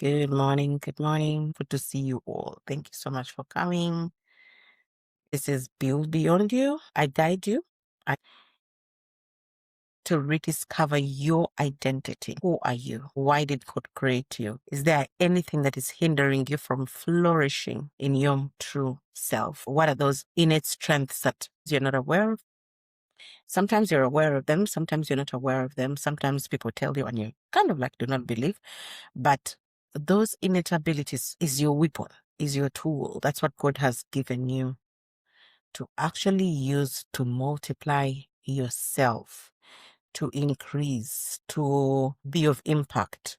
Good morning. Good morning. Good to see you all. Thank you so much for coming. This is Build Beyond You. I guide you to rediscover your identity. Who are you? Why did God create you? Is there anything that is hindering you from flourishing in your true self? What are those innate strengths that you're not aware of? Sometimes you're aware of them. Sometimes you're not aware of them. Sometimes people tell you and you kind of like do not believe. But those innate abilities is your weapon, is your tool. That's what God has given you to actually use to multiply yourself, to increase, to be of impact.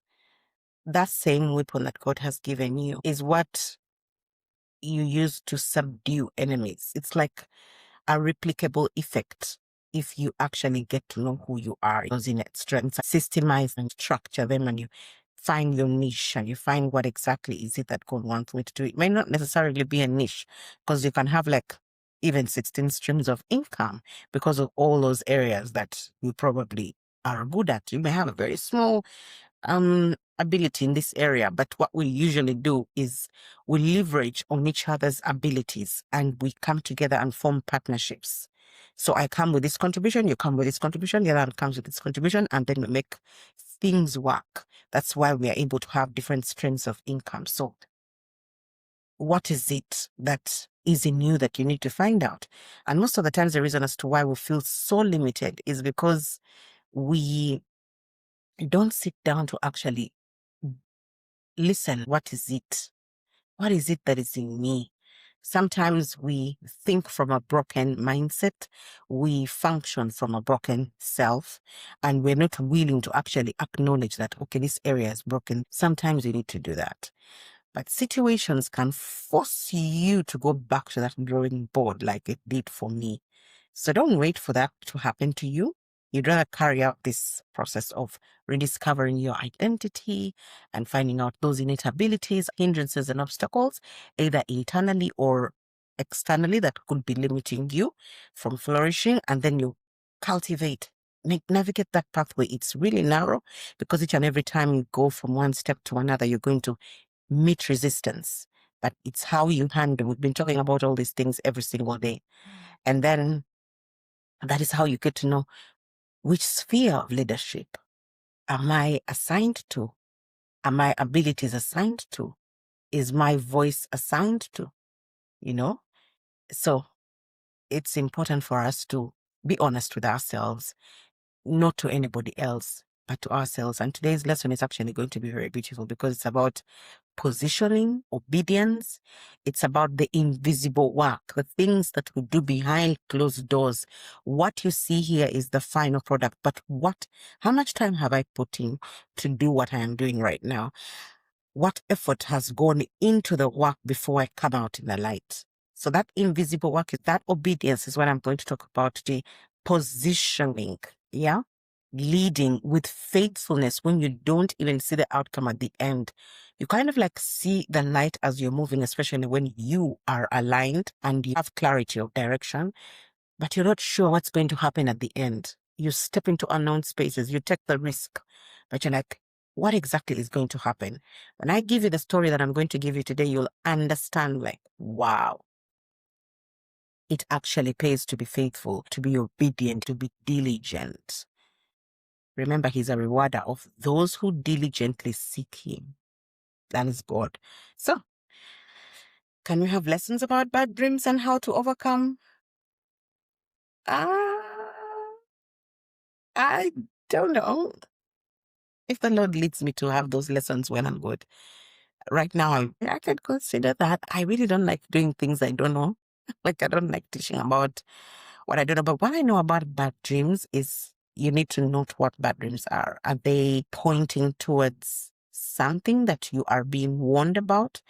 That same weapon that God has given you is what you use to subdue enemies. It's like a replicable effect if you actually get to know who you are, those innate strengths, systemize and structure them, and you find your niche and you find what exactly is it that God wants me to do. It may not necessarily be a niche because you can have like even 16 streams of income because of all those areas that you probably are good at. You may have a very small ability in this area, but what we usually do is we leverage on each other's abilities and we come together and form partnerships. So I come with this contribution, you come with this contribution, the other one comes with this contribution, and then we make things work. That's why we are able to have different streams of income. So what is it that is in you that you need to find out? And most of the times the reason as to why we feel so limited is because we don't sit down to actually listen. What is it? What is it that is in me? Sometimes we think from a broken mindset, we function from a broken self, and we're not willing to actually acknowledge that, okay, this area is broken. Sometimes you need to do that. But situations can force you to go back to that drawing board like it did for me. So don't wait for that to happen to you. You'd rather carry out this process of rediscovering your identity and finding out those innate abilities, hindrances, and obstacles, either internally or externally, that could be limiting you from flourishing. And then you cultivate, navigate that pathway. It's really narrow because each and every time you go from one step to another, you're going to meet resistance. But it's how you handle. We've been talking about all these things every single day. And then that is how you get to know which sphere of leadership am I assigned to? Are my abilities assigned to? Is my voice assigned to? You know? So it's important for us to be honest with ourselves, not to anybody else, but to ourselves. And today's lesson is actually going to be very beautiful because it's about positioning, obedience. It's about the invisible work, the things that we do behind closed doors. What you see here is the final product, but how much time have I put in to do what I am doing right now? What effort has gone into the work before I come out in the light? So that invisible work, that obedience is what I'm going to talk about today. Positioning, yeah? Leading with faithfulness when you don't even see the outcome at the end. You kind of like see the light as you're moving, especially when you are aligned and you have clarity of direction, but you're not sure what's going to happen at the end. You step into unknown spaces, you take the risk, but you're like, what exactly is going to happen? When I give you the story that I'm going to give you today, you'll understand like, wow, it actually pays to be faithful, to be obedient, to be diligent. Remember, he's a rewarder of those who diligently seek him. That is God. So, can we have lessons about bad dreams and how to overcome? I don't know. If the Lord leads me to have those lessons when I'm good. Right now, I can consider that I really don't like doing things I don't know. Like, I don't like teaching about what I don't know. But what I know about bad dreams is you need to note what bad dreams are. Are they pointing towards something that you are being warned about?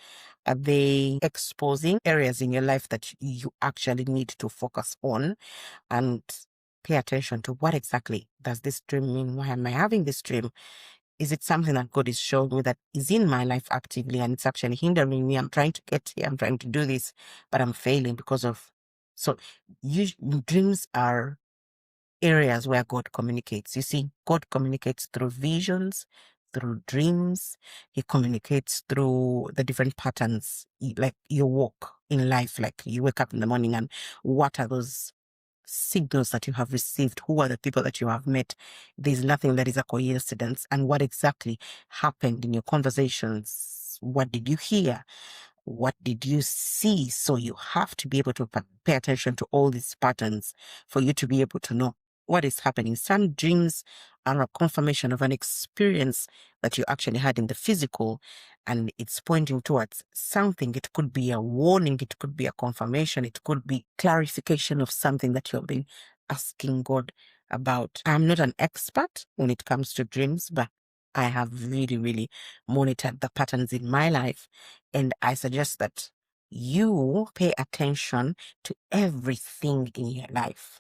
Are they exposing areas in your life that you actually need to focus on and pay attention to? What exactly does this dream mean? Why am I having this dream? Is it something that God is showing me that is in my life actively and it's actually hindering me? I'm trying to get here, I'm trying to do this, but I'm failing because of... So dreams are areas where God communicates. You see, God communicates through visions, through dreams. He communicates through the different patterns, like your walk in life, like you wake up in the morning and what are those signals that you have received? Who are the people that you have met? There's nothing that is a coincidence. And what exactly happened in your conversations? What did you hear? What did you see? So you have to be able to pay attention to all these patterns for you to be able to know what is happening. Some dreams are a confirmation of an experience that you actually had in the physical, and it's pointing towards something. It could be a warning, it could be a confirmation, it could be clarification of something that you've been asking God about. I'm not an expert when it comes to dreams, but I have really, really monitored the patterns in my life, and I suggest that you pay attention to everything in your life.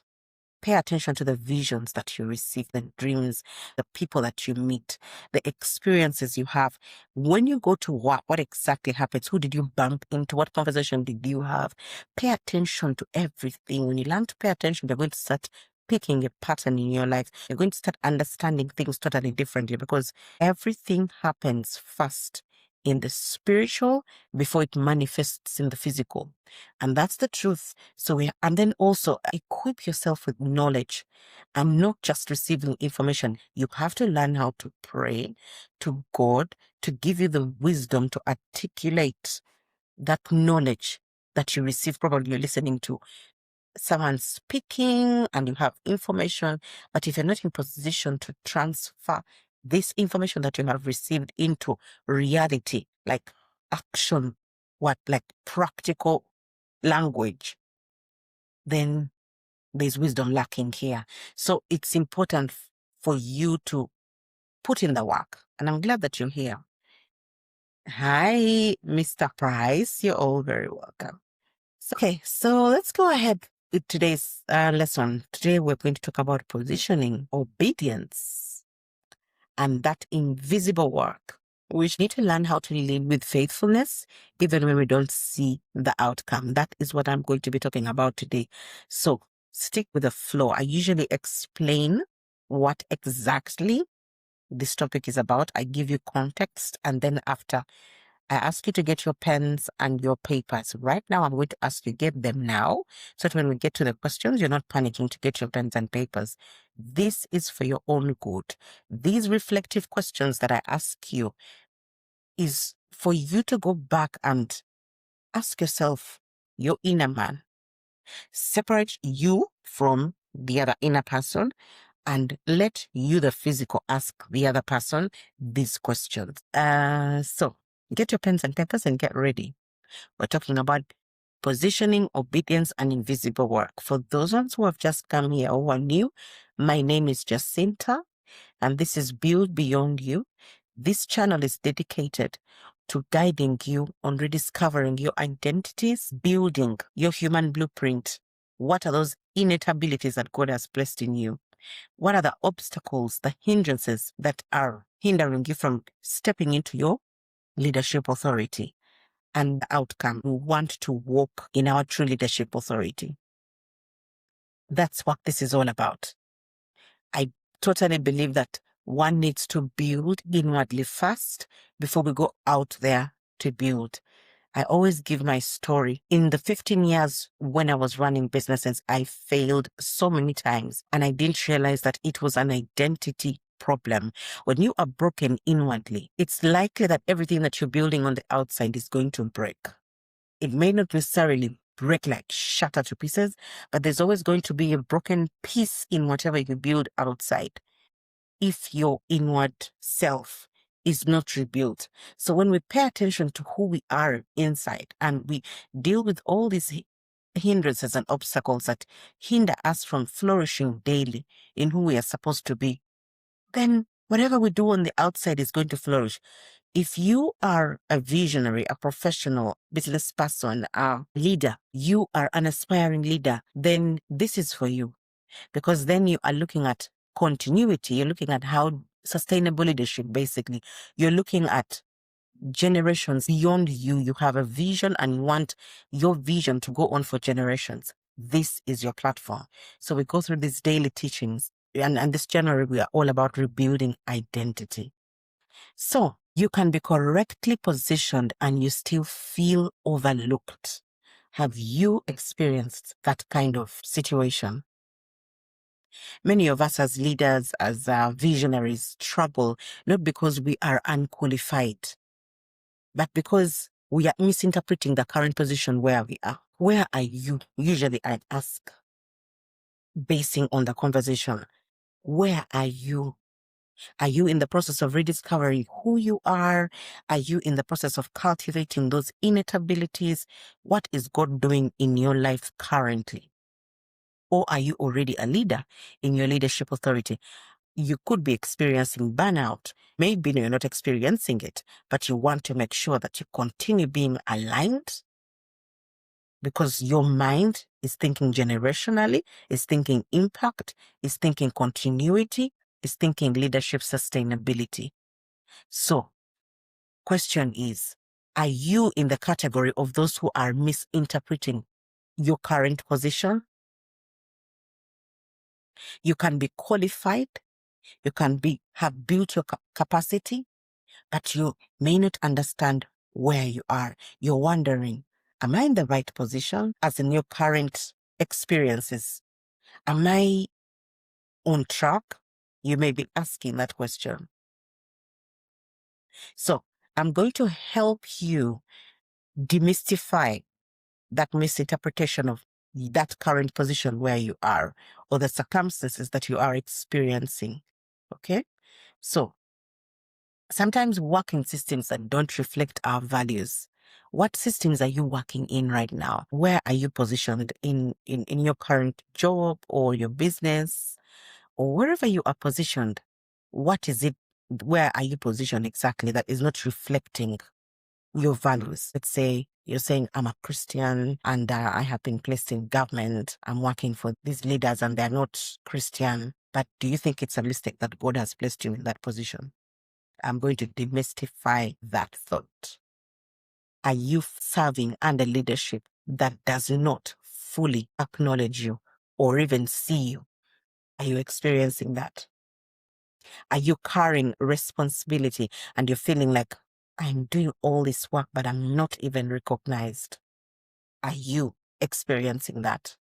Pay attention to the visions that you receive, the dreams, the people that you meet, the experiences you have. When you go to work, what exactly happens? Who did you bump into? What conversation did you have? Pay attention to everything. When you learn to pay attention, you're going to start picking a pattern in your life. You're going to start understanding things totally differently, because everything happens first in the spiritual before it manifests in the physical. And that's the truth. And then also equip yourself with knowledge and not just receiving information. You have to learn how to pray to God to give you the wisdom to articulate that knowledge that you receive. Probably you're listening to someone speaking and you have information, but if you're not in position to transfer this information that you have received into reality, like action, like practical language, then there's wisdom lacking here. So it's important for you to put in the work. And I'm glad that you're here. Hi, Mr. Price. You're all very welcome. So let's go ahead with today's lesson. Today we're going to talk about positioning, obedience, and that invisible work. We need to learn how to live with faithfulness, even when we don't see the outcome. That is what I'm going to be talking about today. So stick with the flow. I usually explain what exactly this topic is about. I give you context, and then after, I ask you to get your pens and your papers. Right now, I'm going to ask you get them now, so that when we get to the questions, you're not panicking to get your pens and papers. This is for your own good. These reflective questions that I ask you is for you to go back and ask yourself, your inner man. Separate you from the other inner person and let you, the physical, ask the other person these questions. So get your pens and papers and get ready. We're talking about positioning, obedience, and invisible work. For those ones who have just come here or are new, my name is Jacinta, and this is Build Beyond You. This channel is dedicated to guiding you on rediscovering your identities, building your human blueprint. What are those innate abilities that God has placed in you? What are the obstacles, the hindrances that are hindering you from stepping into your leadership authority and the outcome? We want to walk in our true leadership authority. That's what this is all about. I totally believe that one needs to build inwardly first before we go out there to build. I always give my story. In the 15 years when I was running businesses, I failed so many times, and I didn't realize that it was an identity problem. When you are broken inwardly, it's likely that everything that you're building on the outside is going to break. It may not necessarily break, like shatter to pieces, but there's always going to be a broken piece in whatever you build outside if your inward self is not rebuilt. So when we pay attention to who we are inside and we deal with all these hindrances and obstacles that hinder us from flourishing daily in who we are supposed to be, then whatever we do on the outside is going to flourish. If you are a visionary, a professional, business person, a leader, you are an aspiring leader, then this is for you. Because then you are looking at continuity. You're looking at how sustainable leadership, basically. You're looking at generations beyond you. You have a vision and you want your vision to go on for generations. This is your platform. So we go through these daily teachings. And this January, we are all about rebuilding identity. So you can be correctly positioned and you still feel overlooked. Have you experienced that kind of situation? Many of us as leaders, as visionaries, struggle not because we are unqualified, but because we are misinterpreting the current position where we are. Where are you? Usually I ask, basing on the conversation, where are you? Are you in the process of rediscovering who you are? Are you in the process of cultivating those innate abilities? What is God doing in your life currently? Or are you already a leader in your leadership authority? You could be experiencing burnout. Maybe you're not experiencing it, but you want to make sure that you continue being aligned because your mind is thinking generationally, is thinking impact, is thinking continuity, is thinking leadership sustainability. So, question is, are you in the category of those who are misinterpreting your current position? You can be qualified, you can have built your capacity, but you may not understand where you are. You're wondering, am I in the right position as in your current experiences? Am I on track? You may be asking that question. So I'm going to help you demystify that misinterpretation of that current position where you are or the circumstances that you are experiencing. Okay? So sometimes working systems that don't reflect our values. What systems are you working in right now? Where are you positioned in your current job or your business or wherever you are positioned? What is it? Where are you positioned exactly that is not reflecting your values? Let's say you're saying, I'm a Christian and I have been placed in government. I'm working for these leaders and they're not Christian. But do you think it's a mistake that God has placed you in that position? I'm going to demystify that thought. Are you serving under leadership that does not fully acknowledge you or even see you? Are you experiencing that? Are you carrying responsibility and you're feeling like, I'm doing all this work, but I'm not even recognized? Are you experiencing that?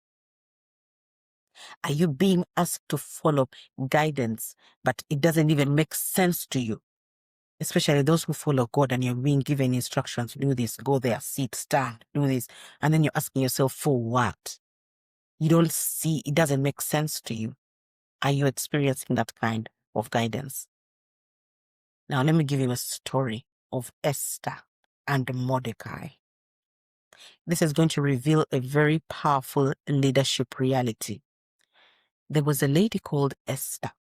Are you being asked to follow guidance, but it doesn't even make sense to you? Especially those who follow God and you're being given instructions, do this, go there, sit, stand, do this. And then you're asking yourself, for what? You don't see, it doesn't make sense to you. Are you experiencing that kind of guidance? Now, let me give you a story of Esther and Mordecai. This is going to reveal a very powerful leadership reality. There was a lady called Esther.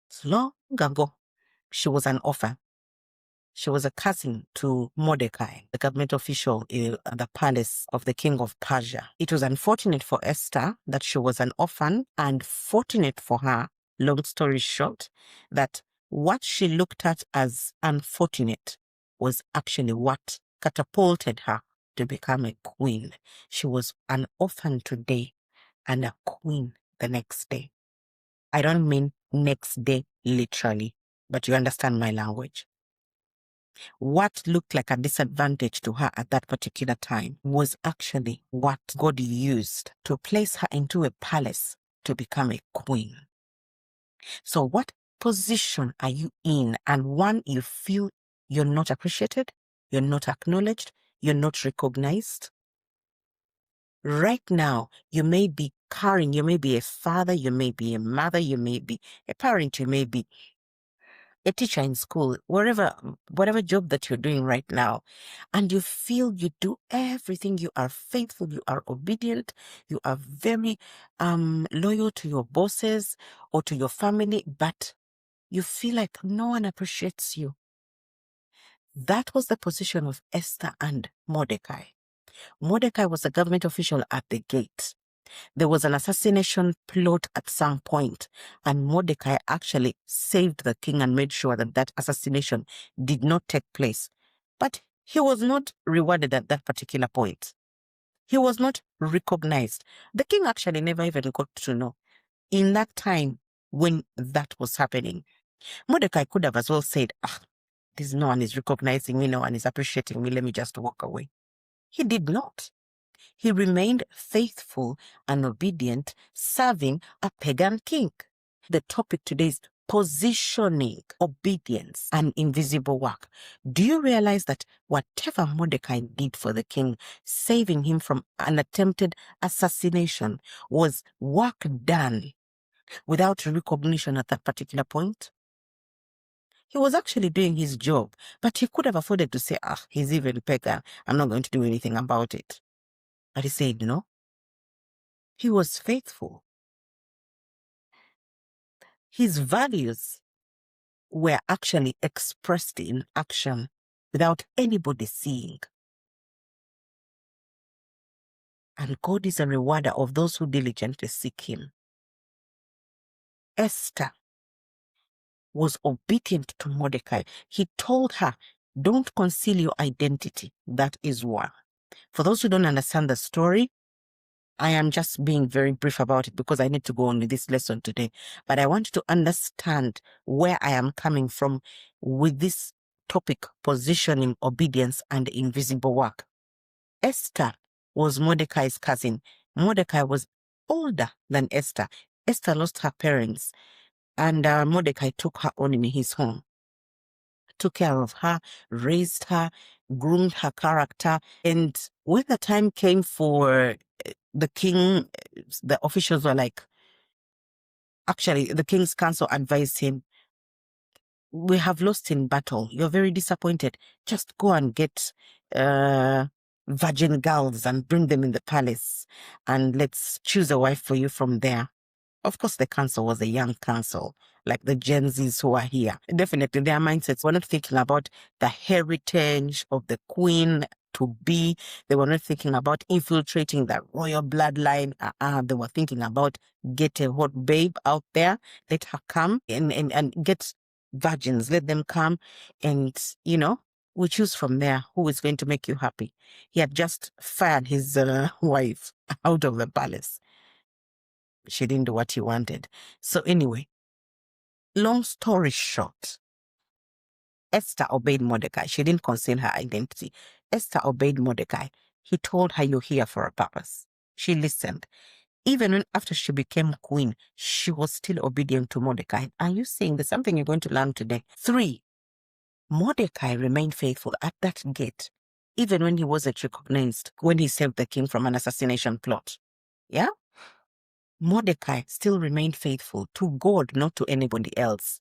It's long ago. She was an orphan. She was a cousin to Mordecai, the government official at the palace of the king of Persia. It was unfortunate for Esther that she was an orphan, and fortunate for her, long story short, that what she looked at as unfortunate was actually what catapulted her to become a queen. She was an orphan today and a queen the next day. I don't mean next day literally, but you understand my language. What looked like a disadvantage to her at that particular time was actually what God used to place her into a palace to become a queen. So what position are you in? And one, you feel you're not appreciated, you're not acknowledged, you're not recognized. Right now, you may be carrying, you may be a father, you may be a mother, you may be a parent, you may be a teacher in school, whatever job that you're doing right now, and you feel you do everything, you are faithful, you are obedient, you are very loyal to your bosses or to your family, but you feel like no one appreciates you. That was the position of Esther and Mordecai. Mordecai was a government official at the gate. There was an assassination plot at some point, and Mordecai actually saved the king and made sure that that assassination did not take place. But he was not rewarded at that particular point. He was not recognized. The king actually never even got to know. In that time when that was happening, Mordecai could have as well said, This no one is recognizing me, no one is appreciating me, let me just walk away. He did not. He remained faithful and obedient, serving a pagan king. The topic today is positioning, obedience, and invisible work. Do you realize that whatever Mordecai did for the king, saving him from an attempted assassination, was work done without recognition at that particular point? He was actually doing his job, but he could have afforded to say, he's even pagan, I'm not going to do anything about it. But he said no. He was faithful. His values were actually expressed in action without anybody seeing. And God is a rewarder of those who diligently seek him. Esther was obedient to Mordecai. He told her, don't conceal your identity. That is one. For those who don't understand the story, I am just being very brief about it because I need to go on with this lesson today. But I want you to understand where I am coming from with this topic, positioning, obedience, and invisible work. Esther was Mordecai's cousin. Mordecai was older than Esther. Esther lost her parents, and Mordecai took her on in his home, took care of her, raised her, groomed her character. And when the time came for the king, the officials were like, actually, the king's council advised him, we have lost in battle. You're very disappointed. Just go and get virgin girls and bring them in the palace, and let's choose a wife for you from there. Of course, the council was a young council, like the Gen Zs who are here. Definitely, their mindsets were not thinking about the heritage of the queen to be. They were not thinking about infiltrating the royal bloodline. They were thinking about get a hot babe out there, let her come and get virgins, let them come, and, we choose from there who is going to make you happy. He had just fired his wife out of the palace. She didn't do what he wanted. So anyway, long story short, Esther obeyed Mordecai. She didn't conceal her identity. Esther obeyed Mordecai. He told her, you're here for a purpose. She listened. Even after she became queen, she was still obedient to Mordecai. Are you seeing there's something you're going to learn today? 3, Mordecai remained faithful at that gate, even when he wasn't recognized, when he saved the king from an assassination plot. Yeah? Mordecai still remained faithful to God, not to anybody else,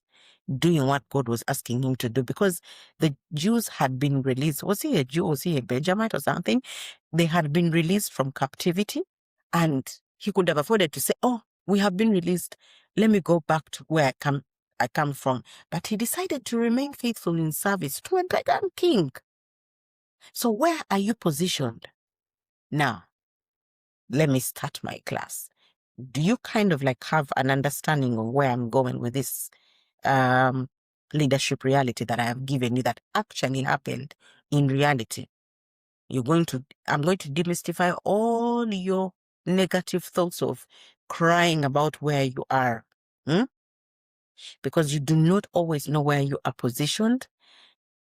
doing what God was asking him to do, because the Jews had been released. Was he a Jew? Was he a Benjamite or something? They had been released from captivity, and he could have afforded to say, we have been released. Let me go back to where I come from. But he decided to remain faithful in service to a pagan king. So where are you positioned? Now, let me start my class. Do you kind of have an understanding of where I'm going with this leadership reality that I have given you that actually happened in reality? I'm going to demystify all your negative thoughts of crying about where you are. Because you do not always know where you are positioned,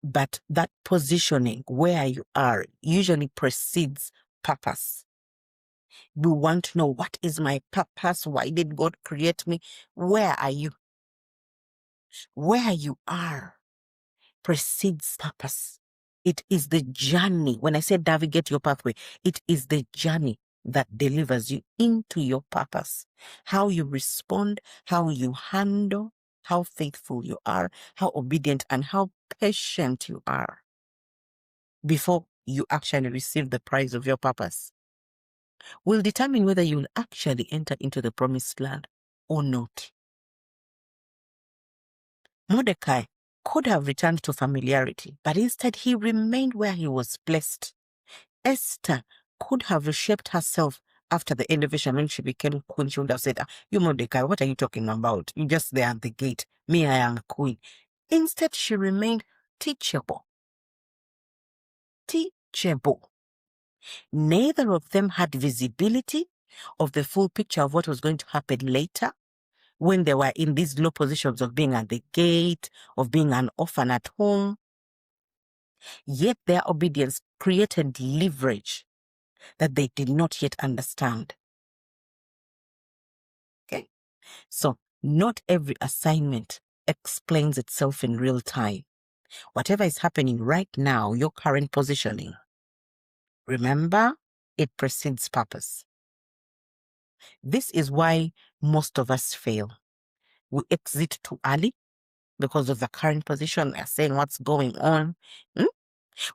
but that positioning where you are usually precedes purpose. We want to know, what is my purpose? Why did God create me? Where are you? Where you are precedes purpose. It is the journey. When I say navigate your pathway, it is the journey that delivers you into your purpose. How you respond, how you handle, how faithful you are, how obedient and how patient you are before you actually receive the prize of your purpose will determine whether you'll actually enter into the promised land or not. Mordecai could have returned to familiarity, but instead he remained where he was placed. Esther could have reshaped herself after the elevation. When she became queen, she would have said, you Mordecai, what are you talking about? You're just there at the gate. Me, I am queen. Instead, she remained teachable. Teachable. Neither of them had visibility of the full picture of what was going to happen later when they were in these low positions of being at the gate, of being an orphan at home. Yet their obedience created leverage that they did not yet understand. Okay? So not every assignment explains itself in real time. Whatever is happening right now, your current positioning, remember, it precedes purpose. This is why most of us fail. We exit too early because of the current position. We're saying what's going on.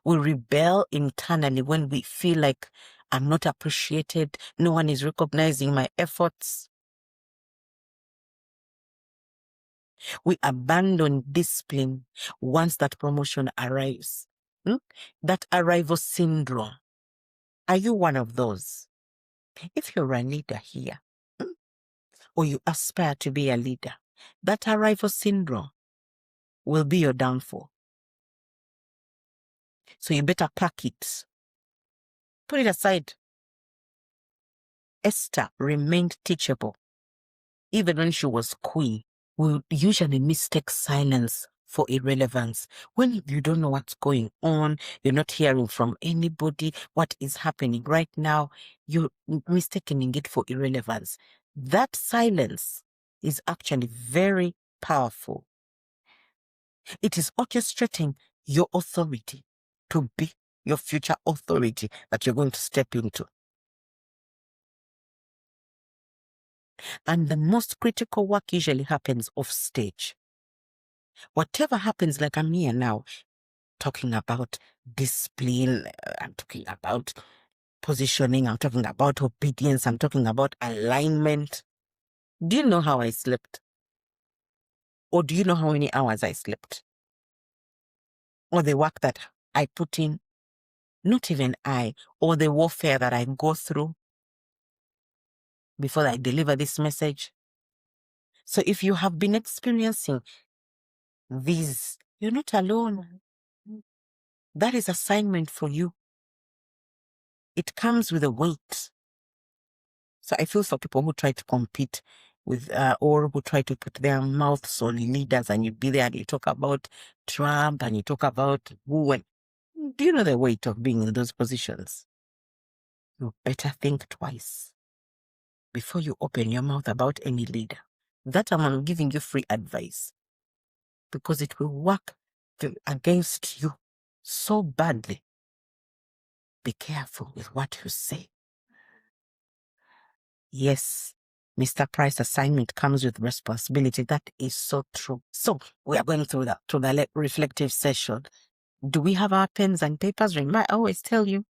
We rebel internally when we feel like I'm not appreciated. No one is recognizing my efforts. We abandon discipline once that promotion arrives. That arrival syndrome. Are you one of those? If you're a leader here, or you aspire to be a leader, that arrival syndrome will be your downfall. So you better pack it. Put it aside. Esther remained teachable, even when she was queen. We usually mistake silence for irrelevance. When you don't know what's going on, you're not hearing from anybody, what is happening right now, you're mistaking it for irrelevance. That silence is actually very powerful. It is orchestrating your authority to be your future authority that you're going to step into. And the most critical work usually happens off stage. Whatever happens, like I'm here now, talking about discipline, I'm talking about positioning, I'm talking about obedience, I'm talking about alignment. Do you know how I slept? Or do you know how many hours I slept? Or the work that I put in? Not even I, or the warfare that I go through before I deliver this message. So if you have been experiencing these, you're not alone. That is assignment for you. It comes with a weight. So I feel for people who try to compete with, or who try to put their mouths on leaders, and you be there and you talk about Trump and you talk about who and do you know the weight of being in those positions? You better think twice before you open your mouth about any leader. That I'm giving you free advice because it will work against you so badly. Be careful with what you say. Yes, Mr. Price, assignment comes with responsibility. That is so true. So we are going through the reflective session. Do we have our pens and papers? Remember, I always tell you,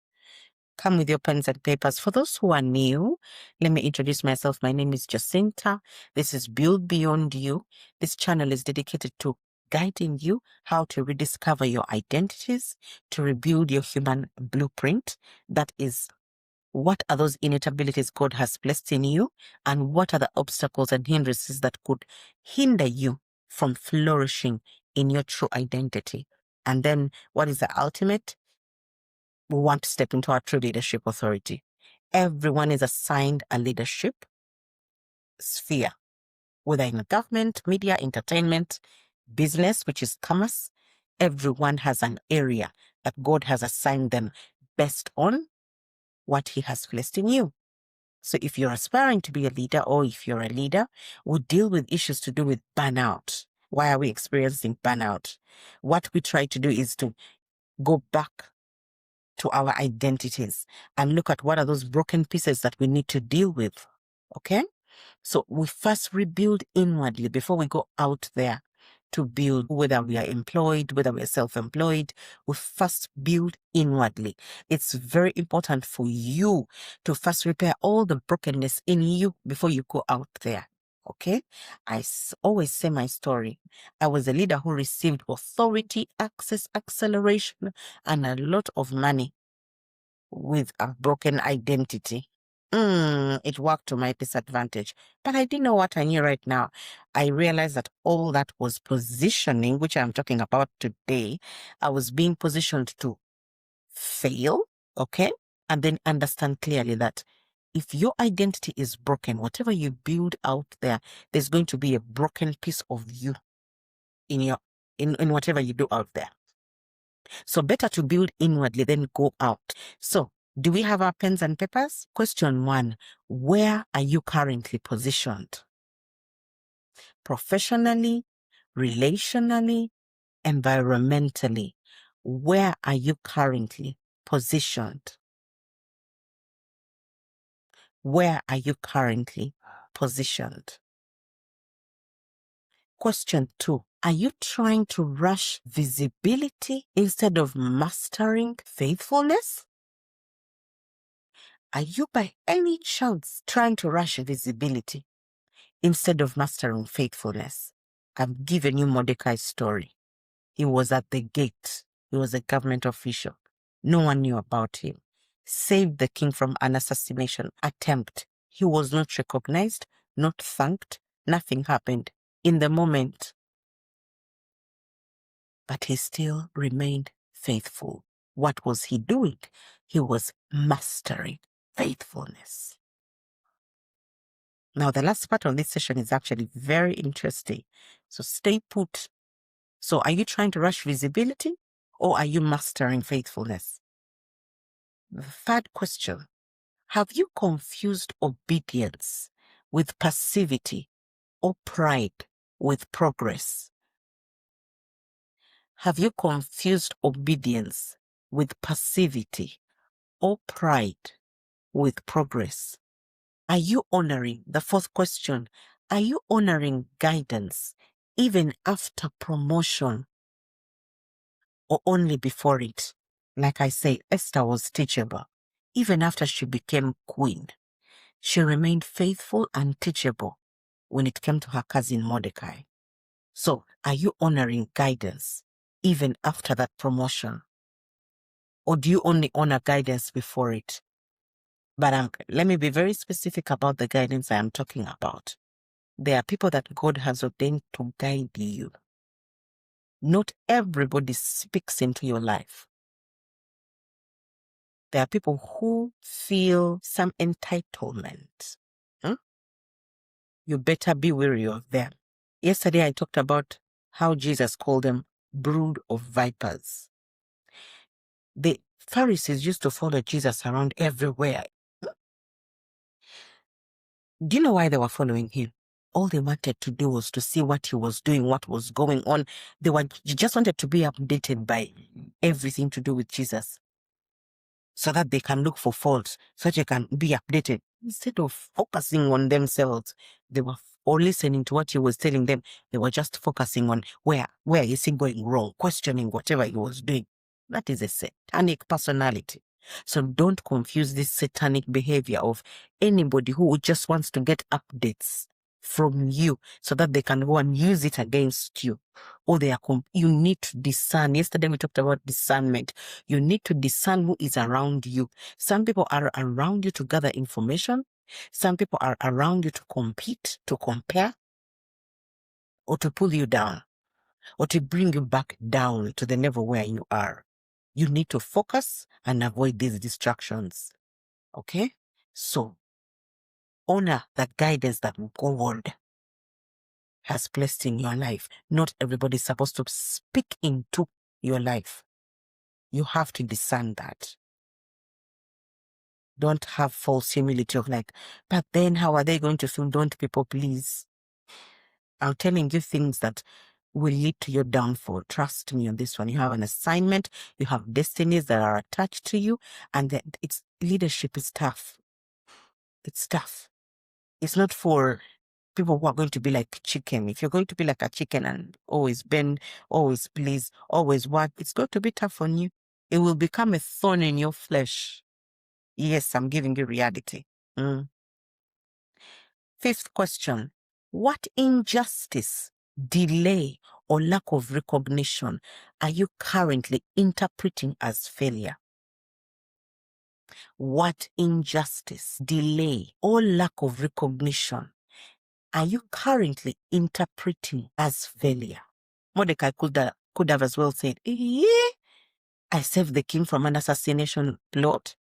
come with your pens and papers. For those who are new, let me introduce myself. My name is Jacinta. This is Build Beyond You. This channel is dedicated to guiding you how to rediscover your identities, to rebuild your human blueprint. That is, what are those innate abilities God has placed in you, and what are the obstacles and hindrances that could hinder you from flourishing in your true identity? And then what is the ultimate? We want to step into our true leadership authority. Everyone is assigned a leadership sphere, whether in government, media, entertainment, business, which is commerce. Everyone has an area that God has assigned them based on what He has placed in you. So if you're aspiring to be a leader, or if you're a leader, we deal with issues to do with burnout. Why are we experiencing burnout? What we try to do is to go back to our identities and look at what are those broken pieces that we need to deal with. Okay? So we first rebuild inwardly before we go out there to build, whether we are employed, whether we are self-employed. We first build inwardly. It's very important for you to first repair all the brokenness in you before you go out there. Okay? Always say my story. I was a leader who received authority, access, acceleration, and a lot of money with a broken identity. It worked to my disadvantage, but I didn't know what I knew right now. I realized that all that was positioning, which I'm talking about today, I was being positioned to fail, okay? And then understand clearly that if your identity is broken, whatever you build out there, there's going to be a broken piece of you in whatever you do out there. So better to build inwardly than go out. So do we have our pens and papers? Question 1. Where are you currently positioned? Professionally, relationally, environmentally. Where are you currently positioned? Where are you currently positioned? Question 2. Are you trying to rush visibility instead of mastering faithfulness? Are you by any chance trying to rush visibility instead of mastering faithfulness? I've given you Mordecai's story. He was at the gate. He was a government official. No one knew about him. Saved the king from an assassination attempt. He was not recognized, not thanked. Nothing happened in the moment. But he still remained faithful. What was he doing? He was mastering faithfulness. Now, the last part of this session is actually very interesting. So stay put. So are you trying to rush visibility or are you mastering faithfulness? The third question, have you confused obedience with passivity or pride with progress? Have you confused obedience with passivity or pride with progress? Are you honoring, the fourth question, are you honoring guidance even after promotion or only before it? Like I say, Esther was teachable. Even after she became queen, she remained faithful and teachable when it came to her cousin Mordecai. So, are you honoring guidance even after that promotion? Or do you only honor guidance before it? But let me be very specific about the guidance I am talking about. There are people that God has ordained to guide you. Not everybody speaks into your life. There are people who feel some entitlement. You better be wary of them. Yesterday I talked about how Jesus called them brood of vipers. The Pharisees used to follow Jesus around everywhere. Do you know why they were following him? All they wanted to do was to see what he was doing, what was going on. They just wanted to be updated by everything to do with Jesus, so that they can look for faults, so that they can be updated. Instead of focusing on themselves, they were or listening to what he was telling them. They were just focusing on where is he going wrong, questioning whatever he was doing. That is a satanic personality. So don't confuse this satanic behavior of anybody who just wants to get updates from you so that they can go and use it against you. Or you need to discern. Yesterday we talked about discernment. You need to discern who is around you. Some people are around you to gather information. Some people are around you to compete, to compare, or to pull you down, or to bring you back down to the level where you are. You need to focus and avoid these distractions. Okay? So, honor the guidance that God has placed in your life. Not everybody is supposed to speak into your life. You have to discern that. Don't have false humility of like, but then how are they going to feel? Don't people please. I'm telling you things that will lead to your downfall. Trust me on this one. You have an assignment, you have destinies that are attached to you, and that leadership is tough. It's tough. It's not for people who are going to be like chicken. If you're going to be like a chicken and always bend, always please, always what, it's going to be tough on you. It will become a thorn in your flesh. Yes, I'm giving you reality. Fifth question. What injustice, delay, or lack of recognition are you currently interpreting as failure? What injustice, delay, or lack of recognition are you currently interpreting as failure? Mordecai could have as well said, I saved the king from an assassination plot.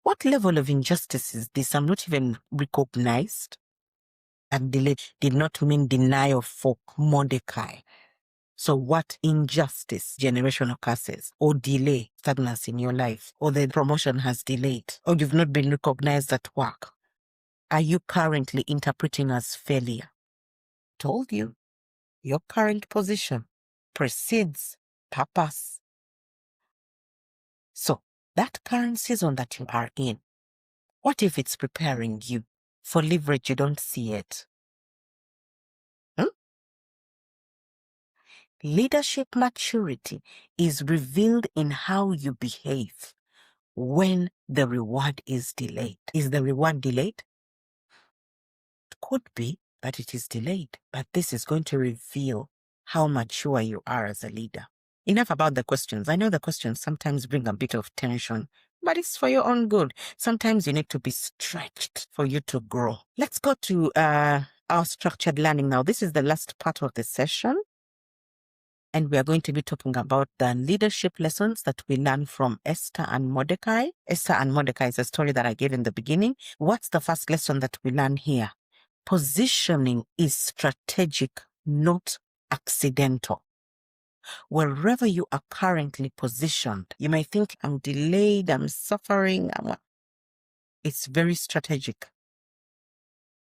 What level of injustice is this? I'm not even recognized. And delay did not mean denial for Mordecai. So what injustice, generational curses, or delay, stagnancy in your life, or the promotion has delayed, or you've not been recognized at work, are you currently interpreting as failure? Told you, your current position precedes purpose. So that current season that you are in, what if it's preparing you for leverage you don't see it? Leadership maturity is revealed in how you behave when the reward is delayed. Is the reward delayed? It could be that it is delayed, but this is going to reveal how mature you are as a leader. Enough about the questions. I know the questions sometimes bring a bit of tension, but it's for your own good. Sometimes you need to be stretched for you to grow. Let's go to our structured learning now. This is the last part of the session. And we are going to be talking about the leadership lessons that we learn from Esther and Mordecai. Esther and Mordecai is a story that I gave in the beginning. What's the first lesson that we learn here? Positioning is strategic, not accidental. Wherever you are currently positioned, you may think, I'm delayed, I'm suffering. It's very strategic.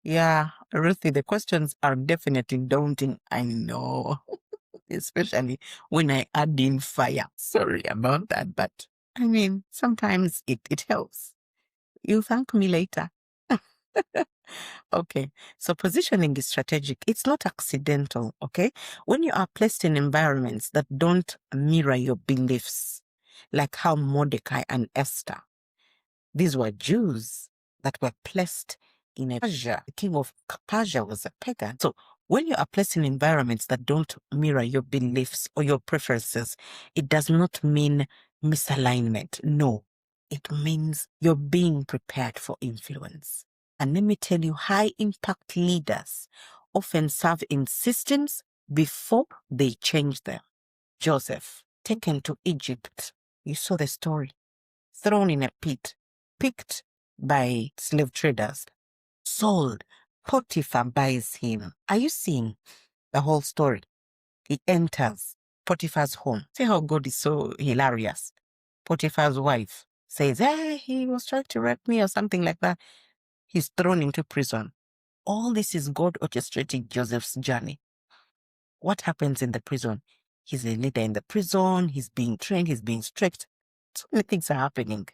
Yeah, Ruthie, the questions are definitely daunting. I know. Especially when I add in fire. Sorry about that, but I mean, sometimes it helps. You thank me later. Okay, so positioning is strategic. It's not accidental, okay? When you are placed in environments that don't mirror your beliefs, like how Mordecai and Esther, these were Jews that were placed in Persia. The king of Persia was a pagan. So when you are placed in environments that don't mirror your beliefs or your preferences, it does not mean misalignment. No, it means you're being prepared for influence. And let me tell you, high impact leaders often serve in systems before they change them. Joseph, taken to Egypt. You saw the story. Thrown in a pit, picked by slave traders, sold. Potiphar buys him. Are you seeing the whole story? He enters Potiphar's home. See how God is so hilarious. Potiphar's wife says, hey, he was trying to rape me or something like that. He's thrown into prison. All this is God orchestrating Joseph's journey. What happens in the prison? He's a leader in the prison. He's being trained. He's being strict. So many things are happening.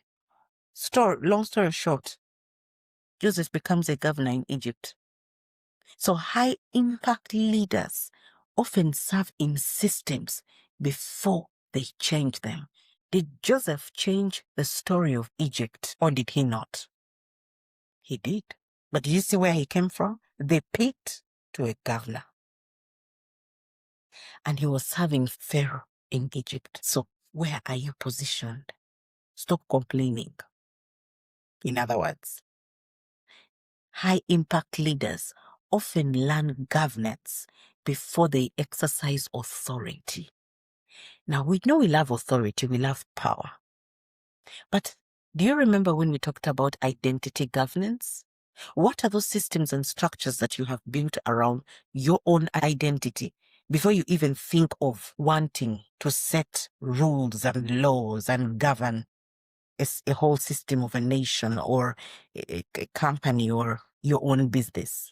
Long story short, Joseph becomes a governor in Egypt. So high impact leaders often serve in systems before they change them. Did Joseph change the story of Egypt or did he not? He did. But do you see where he came from? The pit to a governor. And he was serving Pharaoh in Egypt. So where are you positioned? Stop complaining. In other words, high impact leaders often learn governance before they exercise authority. Now, we know we love authority, we love power. But do you remember when we talked about identity governance? What are those systems and structures that you have built around your own identity before you even think of wanting to set rules and laws and govern a whole system of a nation or a company or your own business?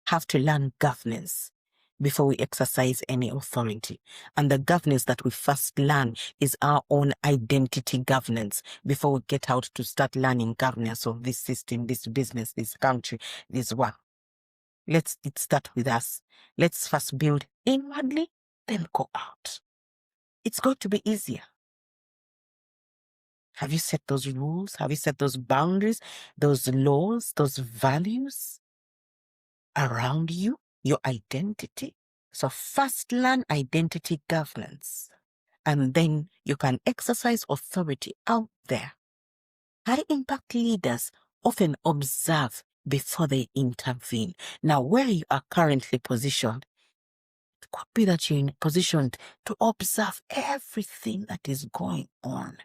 Have to learn governance before we exercise any authority. And the governance that we first learn is our own identity governance before we get out to start learning governance of this system, this business, this country, this one. Let's start with us. Let's first build inwardly, then go out. It's going to be easier. Have you set those rules? Have you set those boundaries, those laws, those values around you, your identity? So first learn identity governance, and then you can exercise authority out there. High impact leaders often observe before they intervene. Now, where you are currently positioned, it could be that you're in a position to observe everything that is going on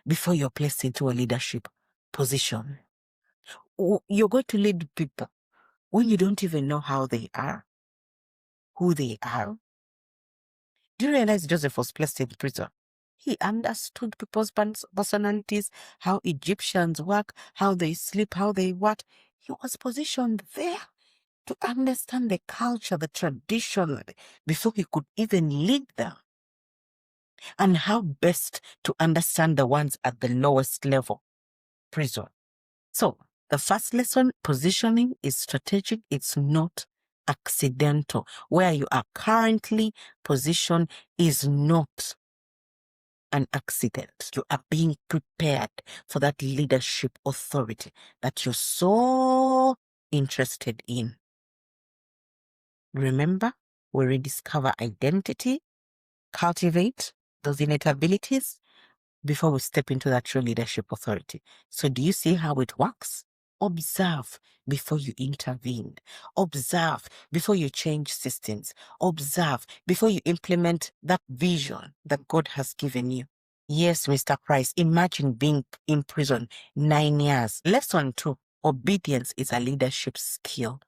before you're placed into a leadership position. You're going to lead people when you don't even know how they are, who they are. Do you realize Joseph was placed in prison? He understood people's personalities, how Egyptians work, how they sleep, how they what. He was positioned there to understand the culture, the tradition, before he could even lead them. And how best to understand the ones at the lowest level, prison. So, the first lesson, positioning is strategic. It's not accidental. Where you are currently positioned is not an accident. You are being prepared for that leadership authority that you're so interested in. Remember, we rediscover identity, cultivate those innate abilities before we step into that true leadership authority. So do you see how it works? Observe before you intervene. Observe before you change systems. Observe before you implement that vision that God has given you. Yes, Mr. Price, imagine being in prison 9 years. Lesson 2, obedience is a leadership skill.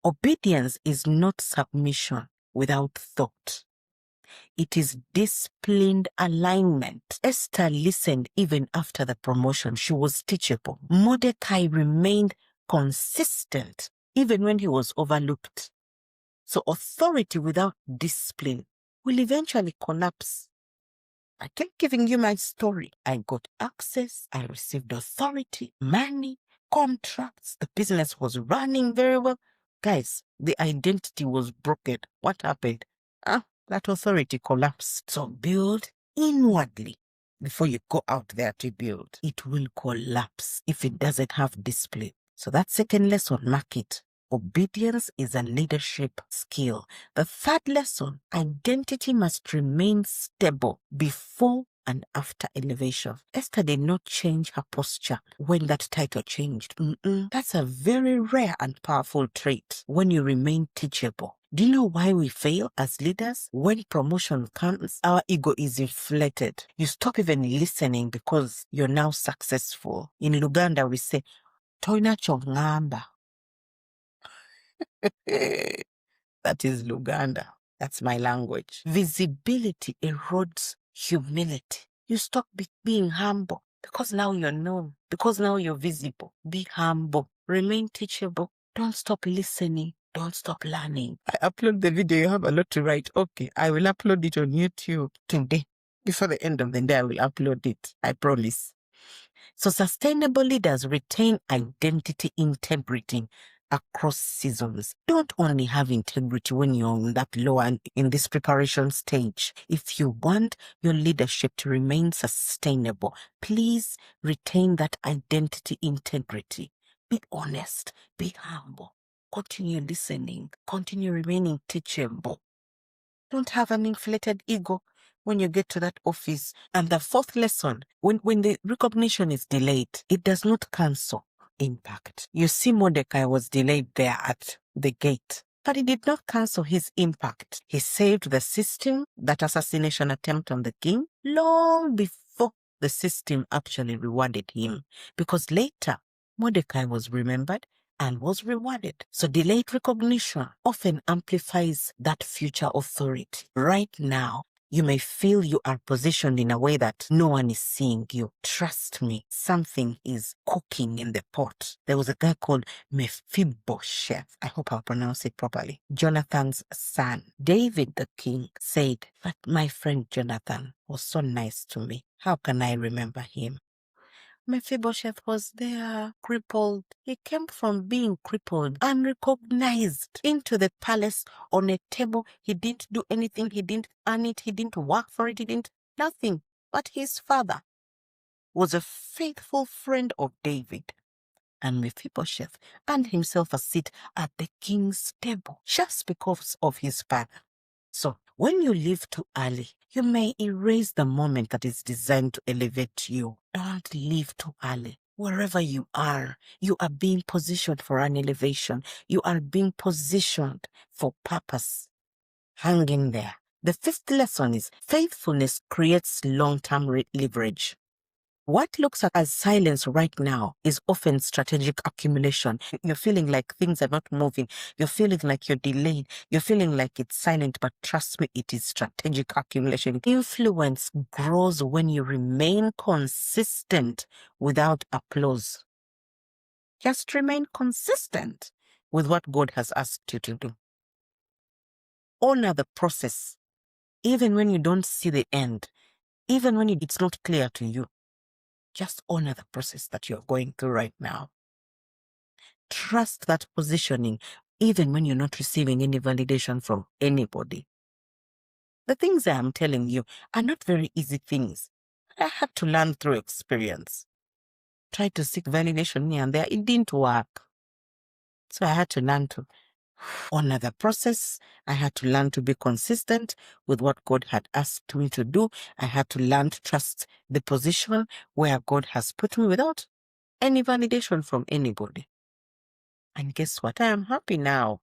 Obedience is not submission without thought. It is disciplined alignment. Esther listened even after the promotion. She was teachable. Mordecai remained consistent even when he was overlooked. So authority without discipline will eventually collapse. I kept giving you my story. I got access. I received authority, money, contracts. The business was running very well. Guys, the identity was broken. What happened? That authority collapsed. So build inwardly before you go out there to build. It will collapse if it doesn't have discipline. So that second lesson, mark it. Obedience is a leadership skill. The third lesson, identity must remain stable before and after elevation. Esther did not change her posture when that title changed. That's a very rare and powerful trait when you remain teachable. Do you know why we fail as leaders? When promotion comes, our ego is inflated. You stop even listening because you're now successful. In Luganda, we say, Toina chongamba. That is Luganda. That's my language. Visibility erodes humility. You stop being humble because now you're known, because now you're visible. Be humble. Remain teachable. Don't stop listening. Don't stop learning. I upload the video. You have a lot to write. Okay, I will upload it on YouTube today. Before the end of the day, I will upload it. I promise. So sustainable leaders retain identity integrity across seasons. Don't only have integrity when you're on that low and in this preparation stage. If you want your leadership to remain sustainable, please retain that identity integrity. Be honest, be humble, continue listening, continue remaining teachable. Don't have an inflated ego when you get to that office. And the fourth lesson, when the recognition is delayed, it does not cancel impact. You see, Mordecai was delayed there at the gate, but it did not cancel his impact. He saved the system, that assassination attempt on the king, long before the system actually rewarded him. Because later, Mordecai was remembered and was rewarded. So delayed recognition often amplifies that future authority. Right now, you may feel you are positioned in a way that no one is seeing you. Trust me, something is cooking in the pot. There was a guy called Mephibosheth. I hope I'll pronounce it properly. Jonathan's son. David the king said, but my friend Jonathan was so nice to me. How can I remember him? Mephibosheth was there, crippled. He came from being crippled, unrecognized, into the palace on a table. He didn't do anything. He didn't earn it. He didn't work for it. He didn't, nothing. But his father was a faithful friend of David. And Mephibosheth earned himself a seat at the king's table just because of his father. So, when you leave too early, you may erase the moment that is designed to elevate you. Don't leave too early. Wherever you are being positioned for an elevation. You are being positioned for purpose. Hang in there. The fifth lesson is faithfulness creates long-term leverage. What looks as silence right now is often strategic accumulation. You're feeling like things are not moving. You're feeling like you're delayed. You're feeling like it's silent, but trust me, it is strategic accumulation. Influence grows when you remain consistent without applause. Just remain consistent with what God has asked you to do. Honor the process, even when you don't see the end, even when it's not clear to you. Just honor the process that you're going through right now. Trust that positioning, even when you're not receiving any validation from anybody. The things I am telling you are not very easy things. I had to learn through experience. Tried to seek validation here and there. It didn't work. So I had to learn to honor the process. I had to learn to be consistent with what God had asked me to do. I had to learn to trust the position where God has put me without any validation from anybody. And guess what? I am happy now.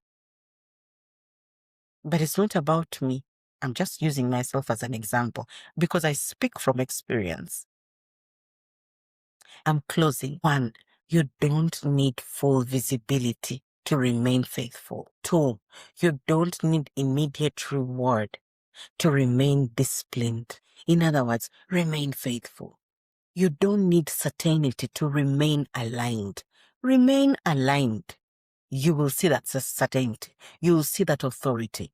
But it's not about me. I'm just using myself as an example because I speak from experience. I'm closing. 1, you don't need full visibility to remain faithful. 2, you don't need immediate reward to remain disciplined. In other words, remain faithful. You don't need certainty to remain aligned. Remain aligned. You will see that certainty. You will see that authority.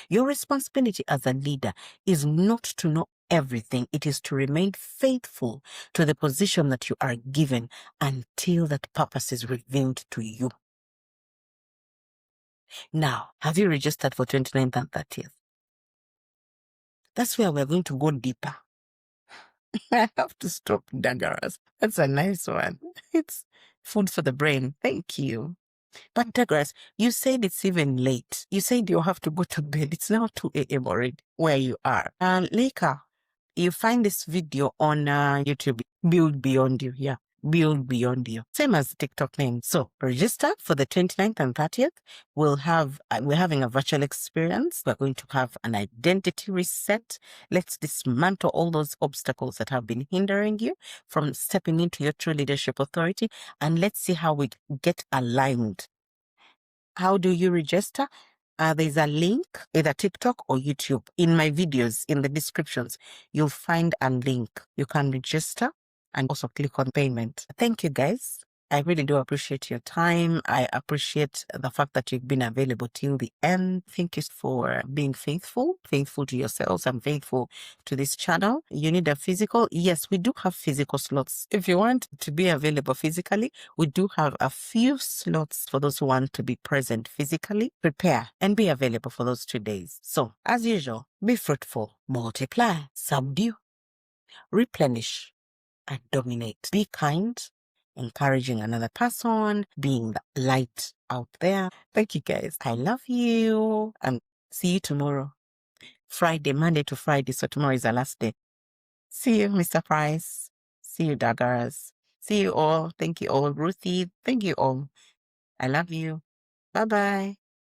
Your responsibility as a leader is not to know everything. It is to remain faithful to the position that you are given until that purpose is revealed to you. Now, have you registered for 29th and 30th? That's where we're going to go deeper. I have to stop, Dagaras. That's a nice one. It's food for the brain. Thank you. But Douglas, you said it's even late. You said you have to go to bed. It's now 2 a.m. already where you are. Laker, you find this video on YouTube, Build Beyond You. Yeah, Build Beyond You. Same as TikTok name. So register for the 29th and 30th. We're having a virtual experience. We're going to have an identity reset. Let's dismantle all those obstacles that have been hindering you from stepping into your true leadership authority. And let's see how we get aligned. How do you register? There's a link, either TikTok or YouTube. In my videos, in the descriptions, you'll find a link. You can register and also click on payment. Thank you, guys. I really do appreciate your time. I appreciate the fact that you've been available till the end. Thank you for being faithful to yourselves and faithful to this channel. You need a physical. Yes, we do have physical slots. If you want to be available physically, we do have a few slots for those who want to be present physically. Prepare and be available for those 2 days. So, as usual, be fruitful, multiply, subdue, replenish, and dominate. Be kind, encouraging another person, being the light out there. Thank you, guys. I love you. And see you tomorrow. Friday, Monday to Friday. So tomorrow is the last day. See you, Mr. Price. See you, Dagaras. See you all. Thank you all. Ruthie, thank you all. I love you. Bye-bye.